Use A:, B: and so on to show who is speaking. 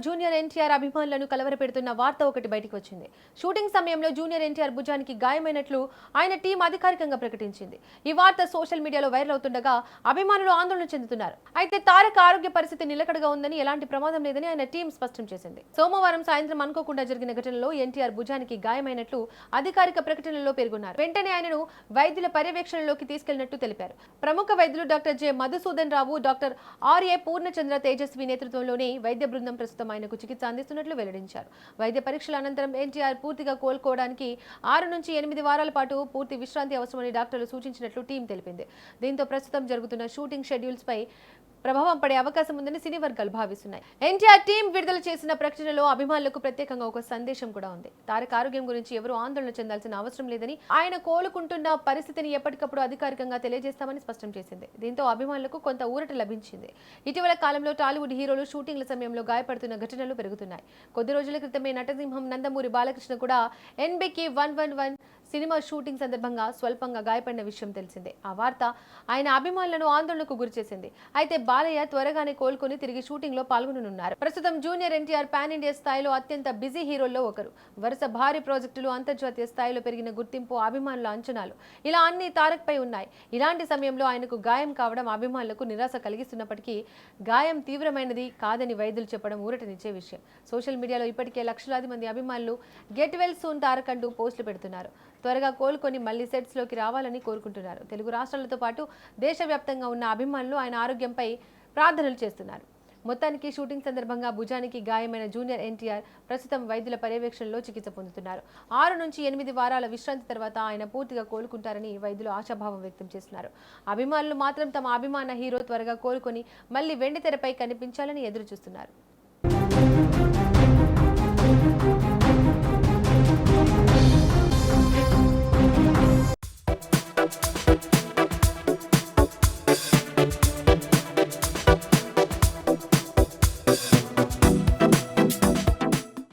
A: Junior NTR అభిమానులను కలవరపెడుతున్న వార్త ఒకటి బయటికి వచ్చింది. షూటింగ్ సమయంలో జూనియర్ ఎన్టీఆర్ భుజానికి గాయమైనట్లు ఆయన టీం అధికారికంగా ప్రకటించింది. ఈ వార్త సోషల్ మీడియాలో వైరల్ అవుతుండగా అభిమానులు ఆందోళన చెందుతున్నారు. అయితే తారక్ ఆరోగ్య పరిస్థితి నిలకడగా ఉందని, ఎలాంటి ప్రమాదం లేదని ఆయన టీం స్పష్టం చేసింది. సోమవారం సాయంత్రం అనుకోకుండా జరిగిన ఘటనలో ఎన్టీఆర్ భుజానికి గాయమైనట్లు అధికారిక ప్రకటనలో పేర్కొన్నారు. వెంటనే ఆయనను వైద్యుల పర్యవేక్షణలోకి తీసుకెళ్లినట్టు తెలిపారు. ప్రముఖ వైద్యులు డాక్టర్ జె మధుసూదన్ రావు, డాక్టర్ ఆర్ఏ పూర్ణచంద్ర తేజస్వి నేతృత్వంలోని వైద్య బృందం ప్రస్తుతం ఆయనకు చికిత్స అందిస్తున్నట్లు వెల్లడించారు. వైద్య పరీక్షల అనంతరం ఎన్టీఆర్ పూర్తిగా కోలుకోవడానికి 6 నుంచి 8 వారాల పాటు పూర్తి విశ్రాంతి అవసరమని డాక్టర్లు సూచించినట్లు టీం తెలిపింది. దీంతో ప్రస్తుతం జరుగుతున్న షూటింగ్ షెడ్యూల్స్ పై ప్రభావం పడే అవకాశం ఉందని సినీ వర్గాలు భావిస్తున్నాయి. ఎన్టీఆర్ టీం విడుదల చేసిన ప్రకటనలో అభిమానులకు ప్రత్యేకంగా ఒక సందేశం కూడా ఉంది. తారక్ ఆరోగ్యం గురించి ఎవరూ ఆందోళన చెందాల్సిన అవసరం లేదని, ఆయన కోలుకుంటున్న పరిస్థితిని ఎప్పటికప్పుడు అధికారికంగా తెలియజేస్తామని స్పష్టం చేసింది. దీంతో అభిమానులకు కొంత ఊరట లభించింది. ఇటీవల కాలంలో టాలీవుడ్ హీరోలు షూటింగ్ల సమయంలో గాయపడుతున్న ఘటనలు పెరుగుతున్నాయి. కొద్ది రోజుల క్రితమే నటసింహం నందమూరి బాలకృష్ణ కూడా ఎన్బికి 111 సినిమా షూటింగ్ సందర్భంగా స్వల్పంగా గాయపడిన విషయం తెలిసిందే. ఆ వార్త ఆయన అభిమానులను ఆందోళనకు గురిచేసింది. అయితే బాలయ్య త్వరగానే కోలుకొని తిరిగి షూటింగ్ లో పాల్గొననున్నారు. ప్రస్తుతం జూనియర్ ఎన్టీఆర్ పాన్ ఇండియా స్థాయిలో అత్యంత బిజీ హీరోల్లో ఒకరు. వరుస భారీ ప్రాజెక్టులు, అంతర్జాతీయ స్థాయిలో పెరిగిన గుర్తింపు, అభిమానుల అంచనాలు ఇలా అన్ని తారక్ పై ఉన్నాయి. ఇలాంటి సమయంలో ఆయనకు గాయం కావడం అభిమానులకు నిరాశ కలిగిస్తున్నప్పటికీ గాయం తీవ్రమైనది కాదని వైద్యులు చెప్పడం ఊరటనిచ్చే విషయం. సోషల్ మీడియాలో ఇప్పటికే లక్షలాది మంది అభిమానులు గెట్ వెల్ సూన్ తారక్ అంటూ పోస్టులు పెడుతున్నారు. త్వరగా కోలుకొని మళ్లీ సెట్స్ లోకి రావాలని కోరుకుంటున్నారు. తెలుగు రాష్ట్రాలతో పాటు దేశవ్యాప్తంగా ఉన్న అభిమానులు ఆయన ఆరోగ్యంపై ప్రార్థనలు చేస్తున్నారు. మొత్తానికి షూటింగ్ సందర్భంగా భుజానికి గాయమైన జూనియర్ ఎన్టీఆర్ ప్రస్తుతం వైద్యుల పర్యవేక్షణలో చికిత్స పొందుతున్నారు. 6 నుంచి 8 వారాల విశ్రాంతి తర్వాత ఆయన పూర్తిగా కోలుకుంటారని వైద్యులు ఆశాభావం వ్యక్తం చేస్తున్నారు. అభిమానులు మాత్రం తమ అభిమాన హీరో త్వరగా కోలుకొని మళ్లీ వెండితెరపై కనిపించాలని ఎదురు చూస్తున్నారు.